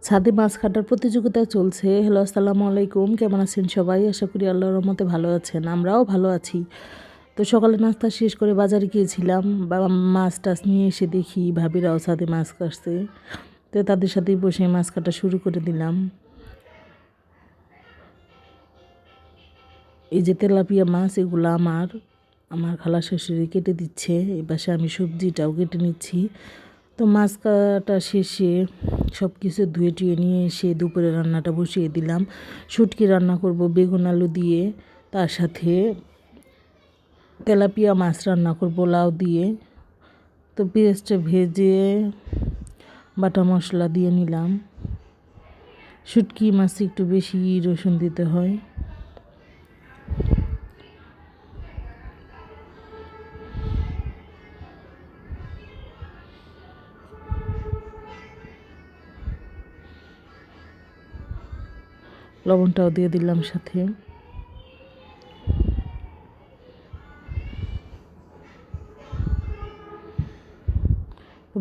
ছাদে মাছ কাটার প্রতিযোগিতা চলছে। হ্যালো, আসসালামু আলাইকুম। কেমন আছেন সবাই? আশা করি আল্লাহর রহমতে ভালো আছেন। আমরাও ভালো আছি। তো সকালে নাস্তা শেষ করে বাজারে গিয়েছিলাম। বাবা মাছ টাছ নিয়ে এসে দেখি ভাবিরাও ছাদে মাছ কাটছে। তো তাদের সাথেই বসে মাছ কাটা শুরু করে দিলাম। এই যে তেলাপিয়া মাছ, এগুলো আমার খালা শাশুড়ি কেটে দিচ্ছে। এই পাশে আমি সবজিটাও কেটে নিচ্ছি। তো মাছ কাটা শেষে সব কিছু ধুয়ে টুয়ে নিয়ে এসে দুপুরে রান্নাটা বসিয়ে দিলাম। শুটকি রান্না করব বেগুন আলু দিয়ে, তার সাথে তেলাপিয়া মাছ রান্না করব লাউ দিয়ে। তো পেঁয়াজটা ভেজে বাটা মশলা দিয়ে নিলাম। শুটকি মাছ একটু বেশি রসুন দিতে হয়। লবণটাও দিয়ে দিলাম সাথে।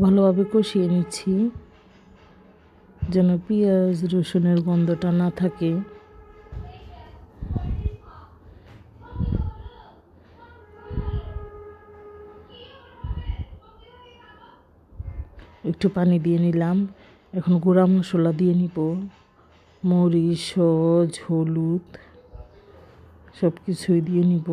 ভালোভাবে কষিয়ে নিচ্ছি যেন পেঁয়াজ রসুনের গন্ধটা না থাকে। একটু পানি দিয়ে নিলাম। এখন গুঁড়া মশলা দিয়ে নিব, মরিচ, সজ, হলুদ সব কিছুই দিয়ে নিব।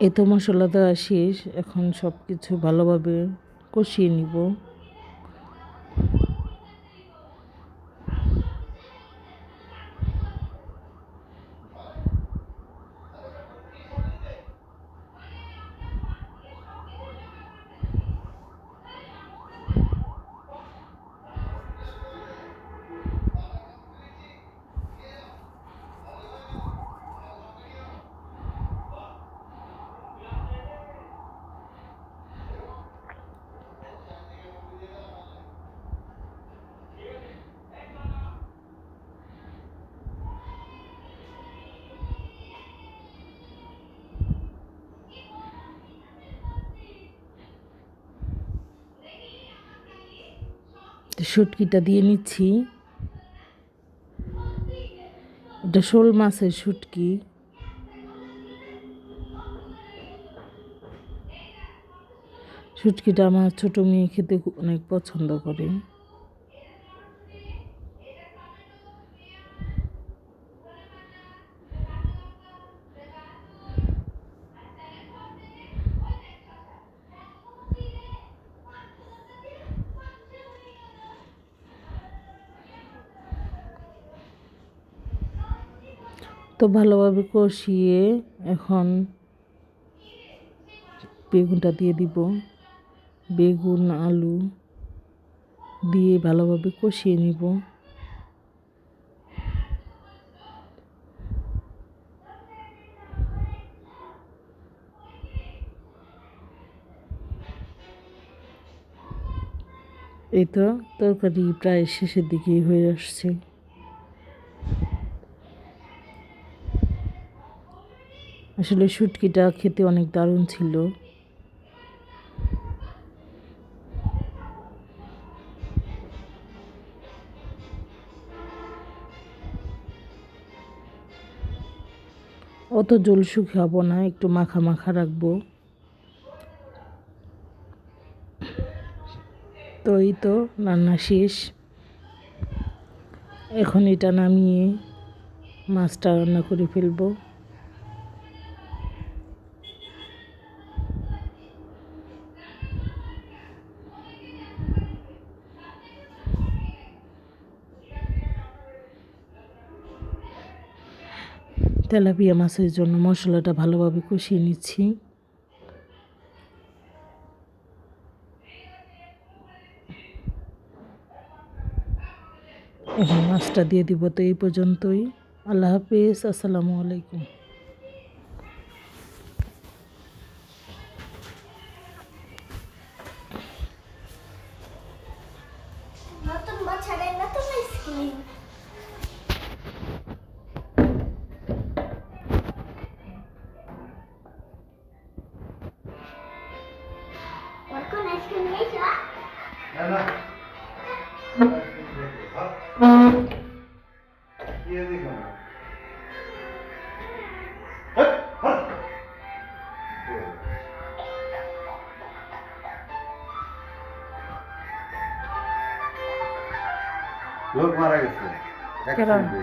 এই তো মশলা দেওয়া শেষ। এখন সব কিছু ভালোভাবে কষিয়ে নিব। শুটকিটা দিয়ে নিচ্ছি। এটা শোল মাছের শুটকি। শুটকিটা আমার ছোটো মেয়ে খেতে অনেক পছন্দ করে। তো ভালোভাবে কষিয়ে এখন বেগুনটা দিয়ে দিব। বেগুন আলু দিয়ে ভালোভাবে কষিয়ে নিব। এই তো তরকারি প্রায় শেষের দিকেই হয়ে আসছে। আসলে শুটকিটা খেতে অনেক দারুণ ছিল। অত জল শুকাবো না, একটু মাখা মাখা রাখবো। তো এই তো রান্না শেষ। এখন এটা নামিয়ে মাছটা রান্না করে ফেলবো। তেলাপিয়া মাছের জন্য মশলাটা ভালোভাবে কষিয়ে নিচ্ছি। এখন মাছটা দিয়ে দিব। তো এই পর্যন্তই। আল্লাহ হাফিজ। আসসালামু আলাইকুম। লোক মারা গেছে কেন? অ্যাক্সিডেন্টে